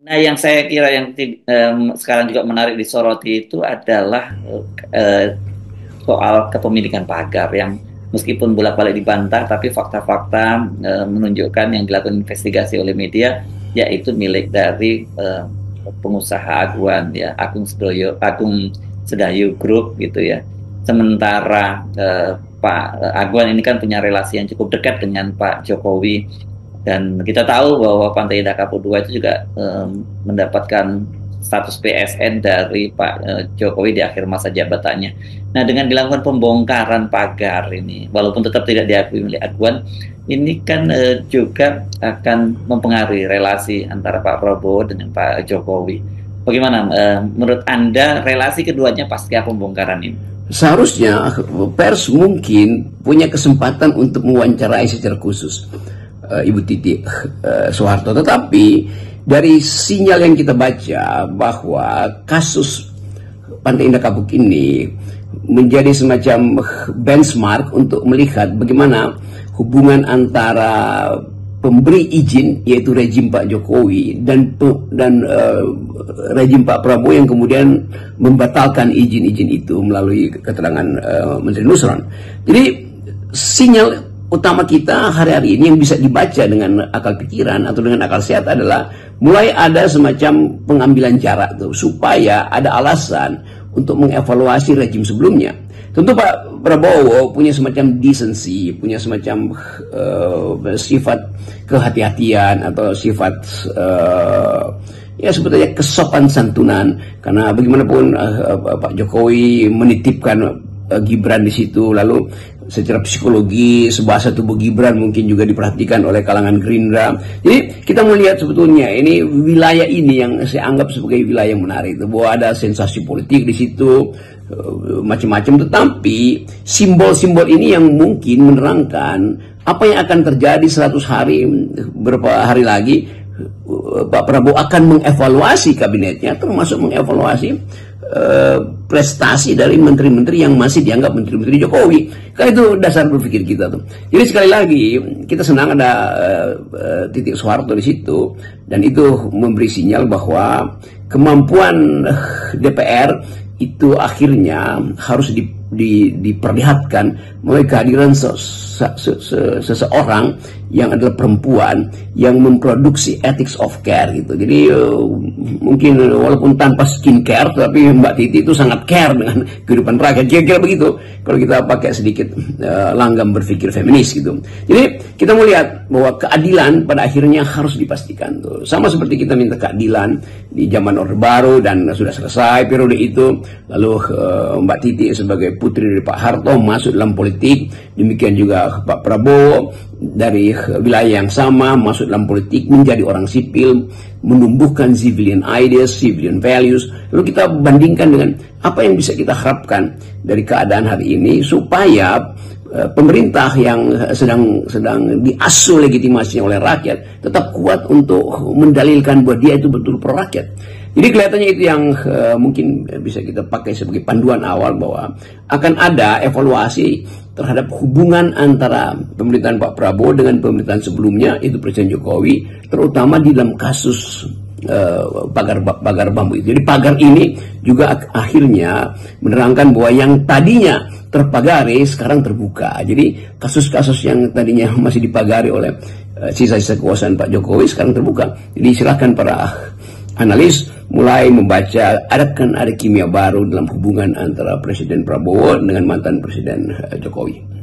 Nah, yang saya kira yang sekarang juga menarik disoroti itu adalah eh, soal kepemilikan pagar yang meskipun bolak-balik dibantah, tapi fakta-fakta menunjukkan yang dilakukan investigasi oleh media yaitu milik dari pengusaha Aguan ya, Agung Sedayu Group gitu ya. Sementara Pak Aguan ini kan punya relasi yang cukup dekat dengan Pak Jokowi dan kita tahu bahwa Pantai Indah Kapuk II itu juga mendapatkan status PSN dari Pak Jokowi di akhir masa jabatannya. Nah, dengan dilakukan pembongkaran pagar ini, walaupun tetap tidak diakui oleh Aguan, ini kan juga akan mempengaruhi relasi antara Pak Prabowo dengan Pak Jokowi. Bagaimana menurut Anda relasi keduanya pasca pembongkaran ini? Seharusnya pers mungkin punya kesempatan untuk mewawancarai secara khusus Ibu Titi Soeharto, tetapi dari sinyal yang kita baca bahwa kasus Pantai Indah Kapuk ini menjadi semacam benchmark untuk melihat bagaimana hubungan antara pemberi izin yaitu rejim Pak Jokowi dan rejim Pak Prabowo yang kemudian membatalkan izin-izin itu melalui keterangan Menteri Nusron. Jadi sinyal utama kita hari-hari ini yang bisa dibaca dengan akal pikiran atau dengan akal sehat adalah mulai ada semacam pengambilan jarak tuh supaya ada alasan untuk mengevaluasi rejim sebelumnya. Tentu Pak Prabowo punya semacam decency, punya semacam sifat kehati-hatian atau sifat ya sebetulnya kesopan santunan, karena bagaimanapun Pak Jokowi menitipkan Gibran di situ, lalu secara psikologis bahasa tubuh Gibran mungkin juga diperhatikan oleh kalangan Gerindra. Jadi kita melihat sebetulnya ini wilayah ini yang saya anggap sebagai wilayah yang menarik, bahwa ada sensasi politik di situ macam-macam, tetapi simbol-simbol ini yang mungkin menerangkan apa yang akan terjadi 100 hari beberapa hari lagi. Pak Prabowo akan mengevaluasi kabinetnya, termasuk mengevaluasi prestasi dari menteri-menteri yang masih dianggap menteri-menteri Jokowi. Kan itu dasar berpikir kita tuh. Jadi sekali lagi kita senang ada Titik Soeharto di situ, dan itu memberi sinyal bahwa kemampuan DPR itu akhirnya harus diperlihatkan melalui kehadiran seseorang yang adalah perempuan yang memproduksi ethics of care gitu. Jadi mungkin walaupun tanpa skincare, tapi Mbak Titi itu sangat care dengan kehidupan rakyat, kira-kira begitu kalau kita pakai sedikit langgam berpikir feminis gitu. Jadi kita melihat bahwa keadilan pada akhirnya harus dipastikan tuh. Sama seperti kita minta keadilan di zaman Orde Baru dan sudah selesai periode itu, lalu Mbak Titi sebagai putri dari Pak Harto masuk dalam politik, demikian juga Pak Prabowo dari wilayah yang sama masuk dalam politik, menjadi orang sipil, menumbuhkan civilian ideas, civilian values. Lalu kita bandingkan dengan apa yang bisa kita harapkan dari keadaan hari ini supaya pemerintah yang sedang diasuh legitimasinya oleh rakyat tetap kuat untuk mendalilkan bahwa dia itu betul pro rakyat. Jadi kelihatannya itu yang mungkin bisa kita pakai sebagai panduan awal bahwa akan ada evaluasi terhadap hubungan antara pemerintahan Pak Prabowo dengan pemerintahan sebelumnya, itu Presiden Jokowi, terutama di dalam kasus pagar bambu itu. Jadi pagar ini juga akhirnya menerangkan bahwa yang tadinya terpagari sekarang terbuka. Jadi kasus-kasus yang tadinya masih dipagari oleh sisa-sisa kekuasaan Pak Jokowi sekarang terbuka. Jadi silakan para analis mulai membaca ada kimia baru dalam hubungan antara Presiden Prabowo dengan mantan Presiden Jokowi.